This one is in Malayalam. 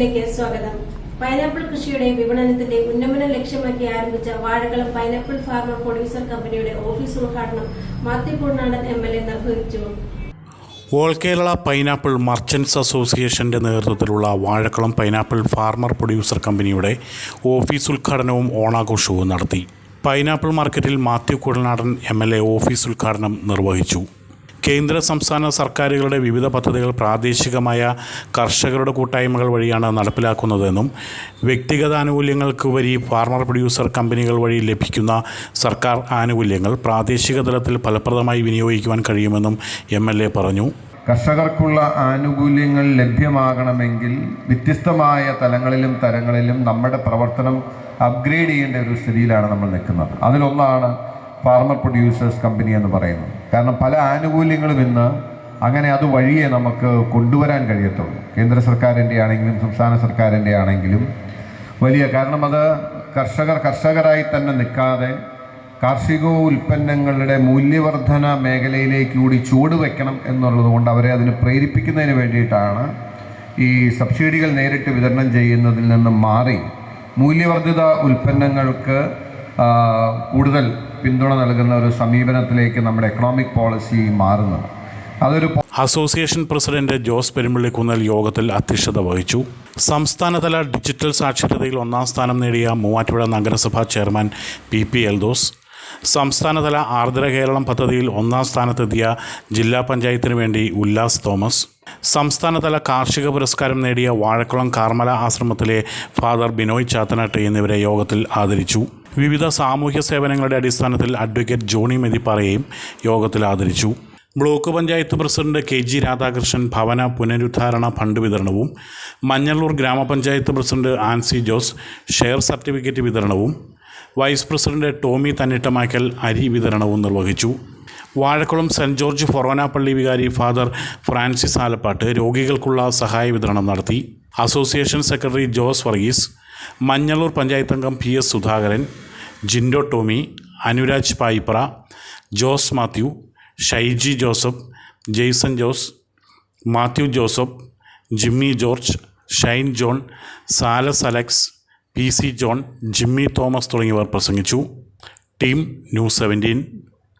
ന്യൂസിലേക്ക് സ്വാഗതം. പൈനാപ്പിൾ കൃഷിയുടെ വിപണനത്തിന്റെ ഉന്നമനം ലക്ഷ്യമാക്കി ആരംഭിച്ച വാഴക്കളം പൈനാപ്പിൾ ഫാർമർ പ്രൊഡ്യൂസർ കമ്പനിയുടെ ഓഫീസ് ഉദ്ഘാടനം മാത്യു കുഴൽനാടൻ MLA നിർവഹിച്ചു. ഓൾ കേരള പൈനാപ്പിൾ മർച്ചൻസ് അസോസിയേഷന്റെ നേതൃത്വത്തിലുള്ള വാഴക്കളം പൈനാപ്പിൾ ഫാർമർ പ്രൊഡ്യൂസർ കമ്പനിയുടെ ഓഫീസ് ഉദ്ഘാടനവും ഓണാഘോഷവും നടത്തി. പൈനാപ്പിൾ മാർക്കറ്റിൽ മാത്യു കുഴൽനാടൻ MLA ഓഫീസ് ഉദ്ഘാടനം നിർവഹിച്ചു. കേന്ദ്ര സംസ്ഥാന സർക്കാരുകളുടെ വിവിധ പദ്ധതികൾ പ്രാദേശികമായ കർഷകരുടെ കൂട്ടായ്മകൾ വഴിയാണ് നടപ്പിലാക്കുന്നതെന്നും വ്യക്തിഗത ആനുകൂല്യങ്ങൾക്കുപരി ഫാർമർ പ്രൊഡ്യൂസർ കമ്പനികൾ വഴി ലഭിക്കുന്ന സർക്കാർ ആനുകൂല്യങ്ങൾ പ്രാദേശിക തലത്തിൽ ഫലപ്രദമായി വിനിയോഗിക്കുവാൻ കഴിയുമെന്നും MLA പറഞ്ഞു. കർഷകർക്കുള്ള ആനുകൂല്യങ്ങൾ ലഭ്യമാകണമെങ്കിൽ വ്യത്യസ്തമായ തലങ്ങളിലും തരങ്ങളിലും നമ്മുടെ പ്രവർത്തനം അപ്ഗ്രേഡ് ചെയ്യേണ്ട ഒരു സ്ഥിതിയിലാണ് നമ്മൾ നിൽക്കുന്നത്. അതിലൊന്നാണ് ഫാർമർ പ്രൊഡ്യൂസേഴ്സ് കമ്പനി എന്ന് പറയുന്നത്. കാരണം പല ആനുകൂല്യങ്ങളും ഇന്ന് അങ്ങനെ അതുവഴിയേ നമുക്ക് കൊണ്ടുവരാൻ കഴിയത്തുള്ളൂ. കേന്ദ്ര സർക്കാരിൻ്റെ ആണെങ്കിലും സംസ്ഥാന സർക്കാരിൻ്റെ ആണെങ്കിലും കാരണം അത് കർഷകരായി തന്നെ നിൽക്കാതെ കാർഷിക ഉൽപ്പന്നങ്ങളുടെ മൂല്യവർദ്ധന മേഖലയിലേക്ക് കൂടി ചുവടുവെക്കണം എന്നുള്ളത് കൊണ്ട് അവരെ അതിന് പ്രേരിപ്പിക്കുന്നതിന് വേണ്ടിയിട്ടാണ് ഈ സബ്സിഡികൾ നേരിട്ട് വിതരണം ചെയ്യുന്നതിൽ നിന്നും മാറി മൂല്യവർദ്ധിത ഉൽപ്പന്നങ്ങൾക്ക് കൂടുതൽ പിന്തുണ നൽകുന്ന ഒരു സമീപനത്തിലേക്ക് നമ്മുടെ എക്കണോമിക് പോളിസി മാറുന്നത്. അസോസിയേഷൻ പ്രസിഡന്റ് ജോസ് പെരുമ്പള്ളിക്കുന്നൽ യോഗത്തിൽ അധ്യക്ഷത വഹിച്ചു. സംസ്ഥാനതല ഡിജിറ്റൽ സാക്ഷരതയിൽ 1ാം സ്ഥാനം നേടിയ മൂവാറ്റുപുഴ നഗരസഭാ ചെയർമാൻ PP എൽദോസ്, സംസ്ഥാനതല ആർദ്ര കേരളം പദ്ധതിയിൽ 1ാം സ്ഥാനത്തെത്തിയ ജില്ലാ പഞ്ചായത്തിന് വേണ്ടി ഉല്ലാസ് തോമസ്, സംസ്ഥാനതല കാർഷിക പുരസ്കാരം നേടിയ വാഴക്കുളം കാർമല ആശ്രമത്തിലെ ഫാദർ ബിനോയ് ചാത്തനാട്ട് എന്നിവരെ യോഗത്തിൽ ആദരിച്ചു. വിവിധ സാമൂഹ്യ സേവനങ്ങളുടെ അടിസ്ഥാനത്തിൽ അഡ്വക്കേറ്റ് ജോണി മെതിപ്പാറയെയും യോഗത്തിൽ ആദരിച്ചു. Block panchayat president KG Radhakrishnan ഭവന പുനരുദ്ധാരണ ഫണ്ട് വിതരണവും, മഞ്ഞളൂർ ഗ്രാമപഞ്ചായത്ത് president Ancy Jose share certificate വിതരണവും, വൈസ് പ്രസിഡന്റ് ടോമി തന്നിട്ടമാക്കൽ അരി വിതരണവും നിർവഹിച്ചു. വാഴക്കുളം സെൻറ് ജോർജ് ഫൊറോന പള്ളി വികാരി ഫാദർ ഫ്രാൻസിസ് ആലപ്പാട്ട് രോഗികൾക്കുള്ള സഹായ വിതരണം നടത്തി. അസോസിയേഷൻ സെക്രട്ടറി ജോസ് വർഗീസ്, മഞ്ഞളൂർ പഞ്ചായത്ത് അംഗം PS സുധാകരൻ, ജിൻഡോ ടോമി, അനുരാജ് പായിപ്ര, ജോസ് മാത്യു, ഷൈജി ജോസഫ്, ജെയ്സൺ ജോസ്, മാത്യു ജോസഫ്, ജിമ്മി ജോർജ്, ഷൈൻ ജോൺ, സാലസ് അലക്സ്, PC ജോൺ, ജിമ്മി തോമസ് തുടങ്ങിയവർ പ്രസംഗിച്ചു. Team news 17.